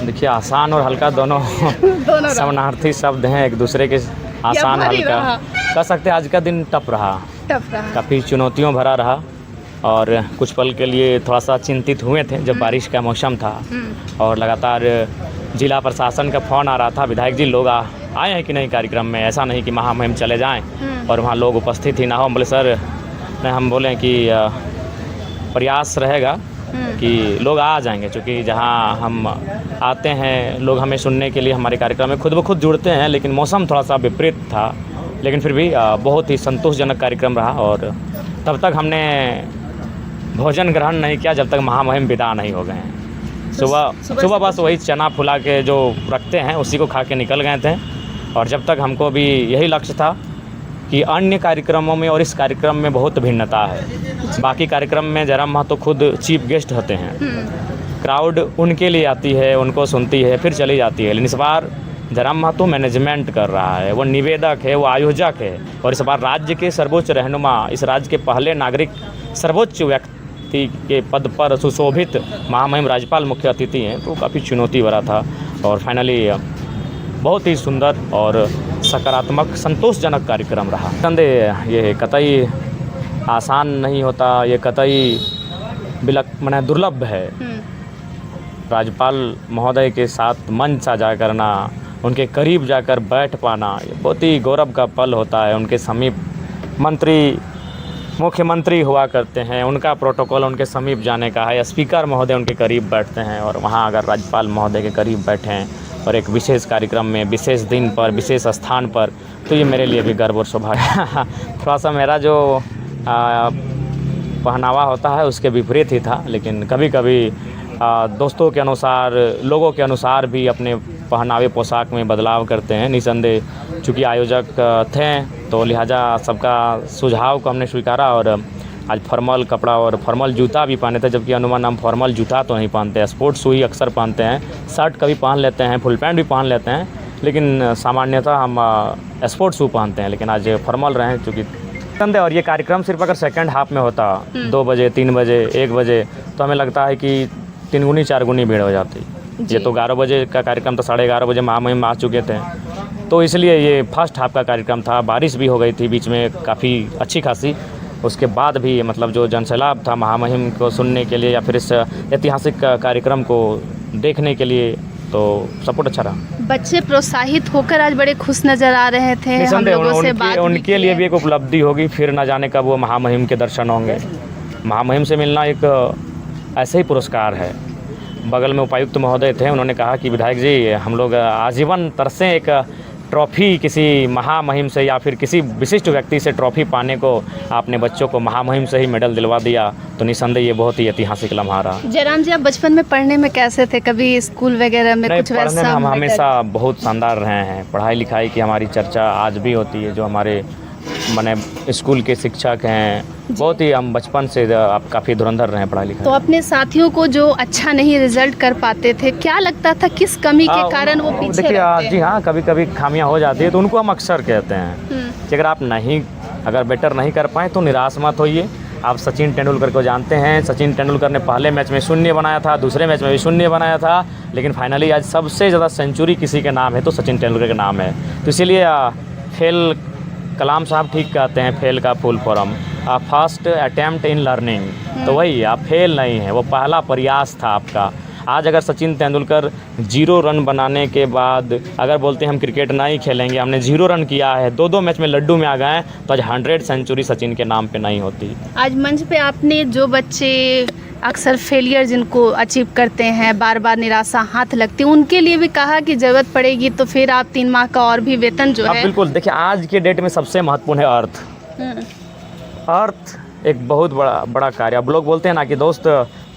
देखिए आसान और हल्का दोनों दोनों समानार्थी शब्द हैं एक दूसरे के। आसान भारी हल्का रहा? कह सकते हैं आज का दिन टफ रहा, टफ रहा। काफ़ी चुनौतियों भरा रहा और कुछ पल के लिए थोड़ा सा चिंतित हुए थे जब बारिश का मौसम था और लगातार जिला प्रशासन का फ़ोन आ रहा था, विधायक जी लोग आए हैं कि नहीं कार्यक्रम में, ऐसा नहीं कि महामहिम चले जाएं और वहाँ लोग उपस्थित ही ना हो। हम बोले सर नहीं, हम बोले कि प्रयास रहेगा कि लोग आ जाएंगे, क्योंकि जहाँ हम आते हैं लोग हमें सुनने के लिए हमारे कार्यक्रम में खुद ब खुद जुड़ते हैं, लेकिन मौसम थोड़ा सा विपरीत था, लेकिन फिर भी बहुत ही संतोषजनक कार्यक्रम रहा। और तब तक हमने भोजन ग्रहण नहीं किया जब तक महामहिम विदा नहीं हो गए हैं। सुबह बस वही चना फुला के जो रखते हैं उसी को खा के निकल गए थे। और जब तक हमको भी यही लक्ष्य था कि अन्य कार्यक्रमों में और इस कार्यक्रम में बहुत भिन्नता है। बाकी कार्यक्रम में जयराम महतो खुद चीफ गेस्ट होते हैं, क्राउड उनके लिए आती है, उनको सुनती है, फिर चली जाती है। लेकिन इस बार जयराम महतो मैनेजमेंट कर रहा है, वो निवेदक है, वो आयोजक है और इस बार राज्य के सर्वोच्च रहनुमा, इस राज्य के पहले नागरिक सर्वोच्च व्यक्ति के पद पर सुशोभित महामहिम राज्यपाल मुख्य अतिथि हैं, तो काफ़ी चुनौती भरा था और फाइनली बहुत ही सुंदर और सकारात्मक संतोषजनक कार्यक्रम रहा। संदेह ये कतई आसान नहीं होता, ये कतई माने दुर्लभ है। राज्यपाल महोदय के साथ मंच साझा करना, उनके करीब जाकर बैठ पाना, ये बहुत ही गौरव का पल होता है। उनके समीप मंत्री मुख्यमंत्री हुआ करते हैं, उनका प्रोटोकॉल उनके समीप जाने का है। स्पीकर महोदय उनके करीब बैठते हैं और वहाँ अगर राज्यपाल महोदय के करीब बैठें और एक विशेष कार्यक्रम में, विशेष दिन पर, विशेष स्थान पर, तो ये मेरे लिए भी गर्व और सौभाग्य। थोड़ा सा मेरा जो पहनावा होता है उसके विपरीत ही था, लेकिन कभी कभी दोस्तों के अनुसार, लोगों के अनुसार भी अपने पहनावे पोशाक में बदलाव करते हैं। निसंदेह चूँकि आयोजक थे तो लिहाजा सबका सुझाव को हमने स्वीकारा और आज फॉर्मल कपड़ा और फॉर्मल जूता भी पहने थे, जबकि अनुमान हम फॉर्मल जूता तो नहीं पहनते हैं, स्पोर्ट्स शू ही अक्सर पहनते हैं। शर्ट कभी पहन लेते हैं, फुल पैंट भी पहन लेते हैं, लेकिन सामान्यतः हम स्पोर्ट्स शू पहनते हैं। लेकिन आज फॉर्मल रहे चूँकि संडे, और ये कार्यक्रम सिर्फ अगर सेकंड हाफ में होता 2 बजे, 3 बजे, 1 बजे, तो हमें लगता है कि 3 गुनी 4 गुनी भीड़ हो जाती। ये तो 11 बजे का कार्यक्रम था, 11:30 बजे महामहिम आ चुके थे, तो इसलिए ये फर्स्ट हाफ का कार्यक्रम था। बारिश भी हो गई थी बीच में काफ़ी अच्छी खासी, उसके बाद भी मतलब जो जनसैलाब था महामहिम को सुनने के लिए या फिर इस ऐतिहासिक कार्यक्रम को देखने के लिए, तो सपोर्ट अच्छा रहा। बच्चे प्रोत्साहित होकर आज बड़े खुश नज़र आ रहे थे। हम लोगों से बात उनके लिए भी एक उपलब्धि होगी, फिर न जाने कब वो महामहिम के दर्शन होंगे। महामहिम से मिलना एक ऐसे ही पुरस्कार है। बगल में उपायुक्त महोदय थे, उन्होंने कहा कि विधायक जी हम लोग आजीवन तरसें एक ट्रॉफ़ी किसी महामहिम से या फिर किसी विशिष्ट व्यक्ति से ट्रॉफ़ी पाने को, आपने बच्चों को महामहिम से ही मेडल दिलवा दिया, तो निसंदेह ये बहुत ही ऐतिहासिक लम्हा रहा। जयराम जी, आप बचपन में पढ़ने में कैसे थे? कभी स्कूल वगैरह में कुछ वैसा? हम हमेशा बहुत शानदार रहे हैं। पढ़ाई लिखाई की हमारी चर्चा आज भी होती है। जो हमारे माने स्कूल के शिक्षक हैं, बहुत ही हम बचपन से आप काफ़ी धुरंधर रहे हैं पढ़ाई लिखाई। तो अपने साथियों को जो अच्छा नहीं रिजल्ट कर पाते थे, क्या लगता था किस कमी के कारण वो पीछे रहते हैं? जी हाँ, कभी कभी खामियां हो जाती है, तो उनको हम अक्सर कहते हैं कि अगर बेटर नहीं कर पाए तो निराश मत होइए। आप सचिन तेंदुलकर को जानते हैं, सचिन तेंदुलकर ने पहले मैच में 0 बनाया था, दूसरे मैच में भी 0 बनाया था, लेकिन फाइनली आज सबसे ज़्यादा सेंचुरी किसी के नाम है तो सचिन तेंदुलकर के नाम है। तो इसीलिए फेल, कलाम साहब ठीक कहते हैं, फेल का full form first attempt in learning. तो वही, आप फेल नहीं है, वो पहला प्रयास था आपका। आज अगर सचिन तेंदुलकर 0 रन बनाने के बाद अगर बोलते हैं हम क्रिकेट नहीं खेलेंगे, हमने 0 रन किया है, 2-2 मैच में लड्डू में आ गए, तो आज 100 सेंचुरी सचिन के नाम पे नहीं होती। आज मंच पे आपने जो बच्चे अक्सर फेलियर जिनको अचीव करते हैं, बार बार निराशा हाथ लगती है, उनके लिए भी कहा कि ज़रूरत पड़ेगी तो फिर आप 3 माह का और भी वेतन जो है। बिल्कुल, देखिए आज के डेट में सबसे महत्वपूर्ण है अर्थ। अर्थ एक बहुत बड़ा कार्य। अब लोग बोलते हैं ना कि दोस्त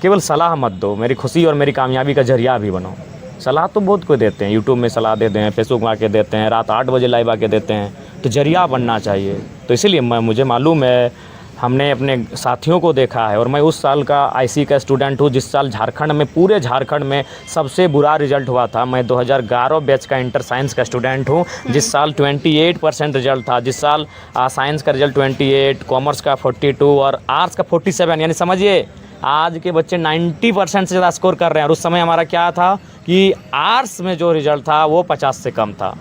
केवल सलाह मत दो, मेरी खुशी और मेरी कामयाबी का जरिया भी बनो। सलाह तो बहुत कोई देते हैं, यूट्यूब में सलाह देते हैं, फेसबुक में आके देते हैं, रात 8 बजे लाइव आके देते हैं, तो जरिया बनना चाहिए। तो इसीलिए मुझे मालूम है, हमने अपने साथियों को देखा है, और मैं उस साल का आईसी का स्टूडेंट हूँ जिस साल झारखंड में, पूरे झारखंड में सबसे बुरा रिजल्ट हुआ था। मैं 2011 बैच का इंटर साइंस का स्टूडेंट हूँ, जिस साल 28% रिजल्ट था, जिस साल साइंस का रिजल्ट 28, कॉमर्स का 42 और आर्ट्स का 47। यानी समझिए आज के बच्चे 90% से ज़्यादा स्कोर कर रहे हैं। और उस समय हमारा क्या था कि आर्ट्स में जो रिजल्ट था वो 50 से कम था,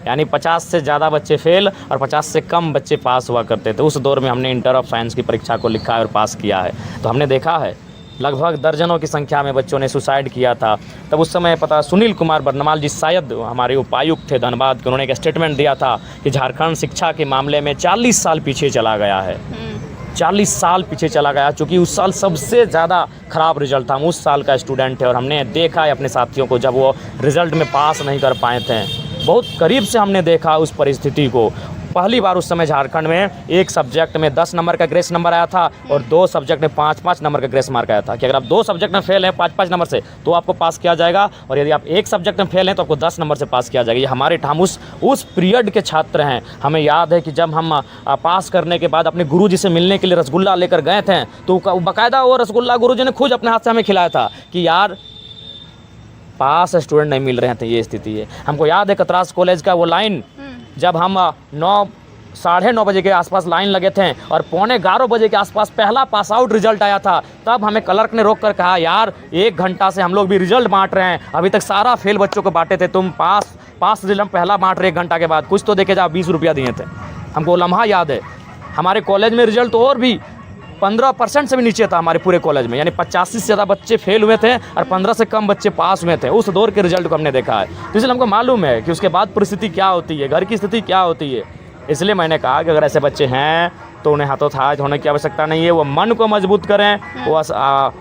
यानी 50 से ज़्यादा बच्चे फेल और 50 से कम बच्चे पास हुआ करते थे। उस दौर में हमने इंटर ऑफ साइंस की परीक्षा को लिखा है और पास किया है। तो हमने देखा है लगभग दर्जनों की संख्या में बच्चों ने सुसाइड किया था। तब उस समय पता सुनील कुमार बरनवाल जी शायद हमारे उपायुक्त थे धनबाद के, उन्होंने एक स्टेटमेंट दिया था कि झारखंड शिक्षा के मामले में 40 साल पीछे चला गया है, 40 साल पीछे चला गया, चूँकि उस साल सबसे ज़्यादा ख़राब रिजल्ट था। हम उस साल का स्टूडेंट है और हमने देखा है अपने साथियों को जब वो रिज़ल्ट में पास नहीं कर पाए थे, बहुत करीब से हमने देखा उस परिस्थिति को। पहली बार उस समय झारखंड में एक सब्जेक्ट में 10 नंबर का ग्रेस नंबर आया था और 2 सब्जेक्ट में 5-5 नंबर का ग्रेस मार्क आया था कि अगर आप 2 सब्जेक्ट में फेल हैं 5-5 नंबर से तो आपको पास किया जाएगा, और यदि आप एक सब्जेक्ट में फेल हैं तो आपको 10 नंबर से पास किया जाएगा। ये हमारे हम उस पीरियड के छात्र हैं। हमें याद है कि जब हम पास करने के बाद अपने गुरुजी से मिलने के लिए रसगुल्ला लेकर गए थे तो बाकायदा वो रसगुल्ला गुरुजी ने खुद अपने हाथ से हमें खिलाया था कि यार पास स्टूडेंट नहीं मिल रहे थे, ये स्थिति है। हमको याद है कतरास कॉलेज का वो लाइन, जब हम 9-9:30 बजे के आसपास लाइन लगे थे और 11:45 बजे के आसपास पहला पास आउट रिजल्ट आया था, तब हमें क्लर्क ने रोक कर कहा यार 1 घंटा से हम लोग भी रिजल्ट बांट रहे हैं, अभी तक सारा फेल बच्चों को बांटे थे, तुम पास रिजल्ट पहला बांट रहे 1 घंटा के बाद, कुछ तो देखे जाओ। 20 रुपया दिए थे। हमको लम्हा याद है। हमारे कॉलेज में रिजल्ट तो और भी 15% से भी नीचे था हमारे पूरे कॉलेज में, यानी 85 से ज़्यादा बच्चे फेल हुए थे और 15 से कम बच्चे पास हुए थे। उस दौर के रिजल्ट को हमने देखा है, तो इसलिए हमको मालूम है कि उसके बाद परिस्थिति क्या होती है, घर की स्थिति क्या होती है। इसलिए मैंने कहा कि अगर ऐसे बच्चे हैं तो उन्हें हाथों-हाथ होने की आवश्यकता नहीं है। वो मन को मजबूत करें, वो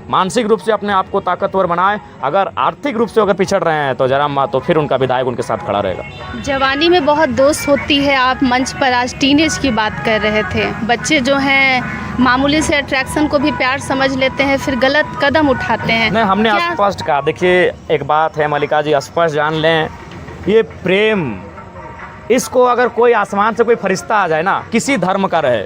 मानसिक रूप से अपने आप को ताकतवर बनाएं। अगर आर्थिक रूप से अगर पिछड़ रहे हैं तो जरा तो फिर उनका विधायक उनके साथ खड़ा रहेगा। जवानी में बहुत दोस्त होती है। आप मंच पर आज टीनेज की बात कर रहे थे। बच्चे जो हैं मामूली से अट्रैक्शन को भी प्यार समझ लेते हैं, फिर गलत कदम उठाते हैं। नहीं, हमने स्पष्ट कहा। देखिए एक बात है मल्लिका जी, स्पष्ट जान लें, ये प्रेम, इसको अगर कोई आसमान से कोई फरिश्ता आ जाए ना, किसी धर्म का रहे,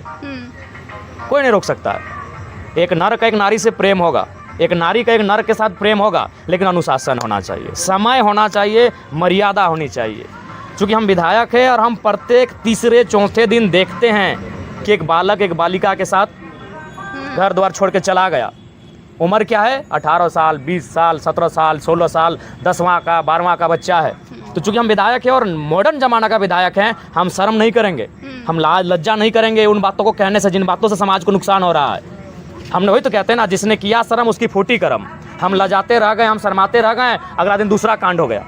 कोई नहीं रोक सकता है। एक नर का एक नारी से प्रेम होगा, एक नारी का एक नर के साथ प्रेम होगा, लेकिन अनुशासन होना चाहिए, समय होना चाहिए, मर्यादा होनी चाहिए। क्योंकि हम विधायक हैं और हम प्रत्येक तीसरे चौथे दिन देखते हैं कि एक बालक एक बालिका के साथ घर द्वार छोड़ के चला गया। उम्र क्या है? 18 साल, 20 साल, 17 साल, 16 साल, 10वां का 12वां का बच्चा है। तो चूँकि हम विधायक हैं और मॉडर्न ज़माना का विधायक हैं, हम शर्म नहीं करेंगे, हम लज्जा नहीं करेंगे उन बातों को कहने से जिन बातों से समाज को नुकसान हो रहा है। हमने वही तो कहते हैं ना, जिसने किया शर्म उसकी फूटी करम। हम लजाते रह गए, हम शर्माते रह गए, अगला दिन दूसरा कांड हो गया।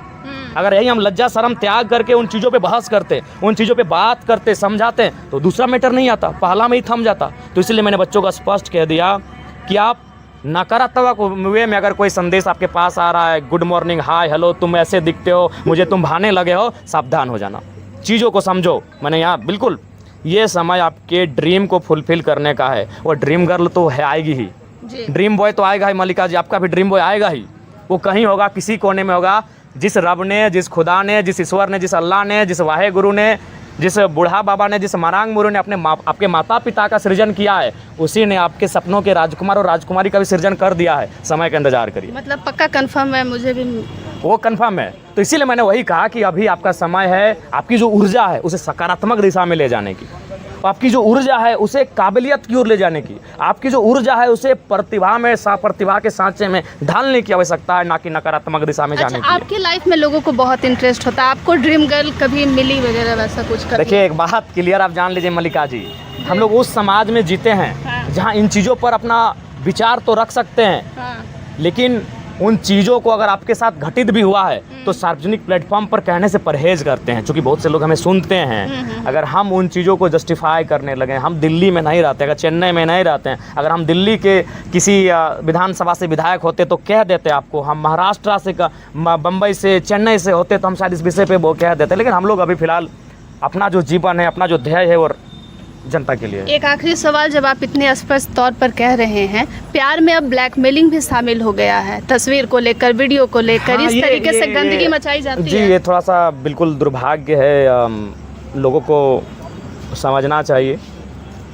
अगर यही हम लज्जा शर्म त्याग करके उन चीज़ों पे बहस करते, उन चीज़ों पे बात करते, समझाते, तो दूसरा मैटर नहीं आता, पहला में ही थम जाता। तो इसलिए मैंने बच्चों को स्पष्ट कह दिया कि आप नकारात्मक वे में अगर कोई संदेश आपके पास आ रहा है, गुड मॉर्निंग, हाय, हेलो, तुम ऐसे दिखते हो, मुझे तुम भाने लगे हो, सावधान हो जाना, चीज़ों को समझो। मैंने यहाँ बिल्कुल ये समय आपके ड्रीम को फुलफिल करने का है। वो ड्रीम गर्ल तो है, आएगी ही, ड्रीम बॉय तो आएगा ही मल्लिका जी, आपका भी ड्रीम बॉय आएगा ही। वो कहीं होगा, किसी कोने में होगा। जिस रब ने, जिस खुदा ने, जिस ईश्वर ने, जिस अल्लाह ने, जिस वाहे गुरु ने, जिस बूढ़ा बाबा ने, जिस मरांग मुरु ने आपके माता पिता का सृजन किया है, उसी ने आपके सपनों के राजकुमार और राजकुमारी का भी सृजन कर दिया है। समय का इंतजार करिए। मतलब पक्का कंफर्म है, मुझे भी वो कंफर्म है। तो इसीलिए मैंने वही कहा कि अभी आपका समय है, आपकी जो ऊर्जा है उसे सकारात्मक दिशा में ले जाने की, आपकी जो ऊर्जा है उसे काबिलियत की ओर ले जाने की, आपकी जो ऊर्जा है उसे प्रतिभा में, प्रतिभा के सांचे में ढालने की आवश्यकता है, ना कि नकारात्मक दिशा में जाने की। आपकी लाइफ में लोगों को बहुत इंटरेस्ट होता है, आपको ड्रीम गर्ल कभी मिली वगैरह वैसा कुछ? देखिए एक बात क्लियर आप जान लीजिए मल्लिका जी, हम लोग उस समाज में जीते हैं जहाँ इन चीज़ों पर अपना विचार तो रख सकते हैं, लेकिन उन चीज़ों को अगर आपके साथ घटित भी हुआ है तो सार्वजनिक प्लेटफॉर्म पर कहने से परहेज करते हैं, क्योंकि बहुत से लोग हमें सुनते हैं। अगर हम उन चीज़ों को जस्टिफाई करने लगे, हम दिल्ली में नहीं रहते, अगर चेन्नई में नहीं रहते हैं, अगर हम दिल्ली के किसी विधानसभा से विधायक होते तो कह देते आपको, हम महाराष्ट्र से, बम्बई से, चेन्नई से होते तो हम शायद इस विषय पर वो कह देते। लेकिन हम लोग अभी फ़िलहाल अपना जो जीवन है, अपना जो ध्येय है वो जनता के लिए। एक आखिरी सवाल, जब आप इतने स्पष्ट तौर पर कह रहे हैं, प्यार में अब ब्लैकमेलिंग भी शामिल हो गया है, तस्वीर को लेकर, वीडियो को लेकर, हाँ, इस तरीके से गंदगी मचाई जाती है। जी, ये थोड़ा सा बिल्कुल दुर्भाग्य है, लोगों को समझना चाहिए।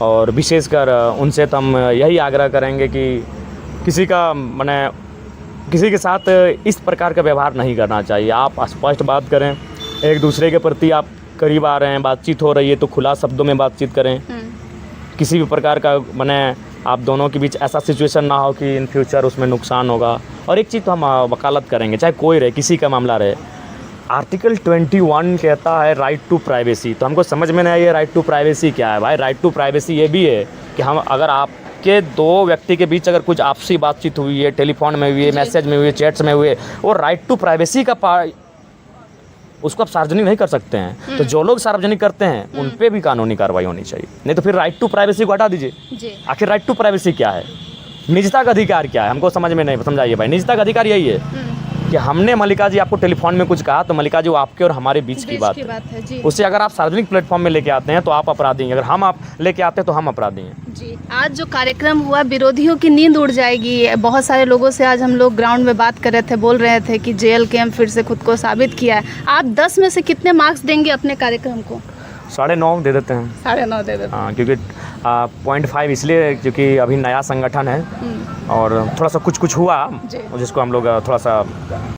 और विशेषकर उनसे तो हम यही आग्रह करेंगे कि किसी के साथ इस प्रकार का व्यवहार नहीं करना चाहिए। आप स्पष्ट बात करें, एक दूसरे के प्रति आप करीब आ रहे हैं, बातचीत हो रही है तो खुला शब्दों में बातचीत करें। किसी भी प्रकार का आप दोनों के बीच ऐसा सिचुएशन ना हो कि इन फ्यूचर उसमें नुकसान होगा। और एक चीज़ तो हम वकालत करेंगे, चाहे कोई रहे, किसी का मामला रहे, आर्टिकल 21 कहता है राइट टू प्राइवेसी। तो हमको समझ में नहीं आया ये राइट टू प्राइवेसी क्या है भाई। राइट टू प्राइवेसी ये भी है कि हम अगर आपके दो व्यक्ति के बीच अगर कुछ आपसी बातचीत हुई है, टेलीफोन में हुई है, मैसेज में हुई है, चैट्स में हुई है, वो राइट टू प्राइवेसी का उसको आप सार्वजनिक नहीं कर सकते हैं। तो जो लोग सार्वजनिक करते हैं उन पे भी कानूनी कार्रवाई होनी चाहिए, नहीं तो फिर राइट टू प्राइवेसी को हटा दीजिए। आखिर राइट टू प्राइवेसी क्या है, निजता का अधिकार क्या है, हमको समझ में नहीं, समझाइए भाई। निजता का अधिकार यही है कि हमने मल्लिका जी आपको टेलीफोन में कुछ कहा तो मल्लिका जी वो आपके और हमारे बीच की बात है जी। उससे अगर आप सार्वजनिक प्लेटफॉर्म में लेके आते हैं तो आप अपराधी हैं, अगर हम आप लेके आते हैं तो हम अपराधी हैं जी। आज जो कार्यक्रम हुआ, विरोधियों की नींद उड़ जाएगी। बहुत सारे लोगों से आज हम लोग ग्राउंड में बात कर रहे थे, बोल रहे थे कि JLKM फिर से खुद को साबित किया है। आप 10 में से कितने मार्क्स देंगे अपने कार्यक्रम को? 9.5 दे देते हैं। 9.5 दे देते हैं। हाँ, क्योंकि 0.5 इसलिए क्योंकि अभी नया संगठन है और थोड़ा सा कुछ हुआ जिसको हम लोग थोड़ा सा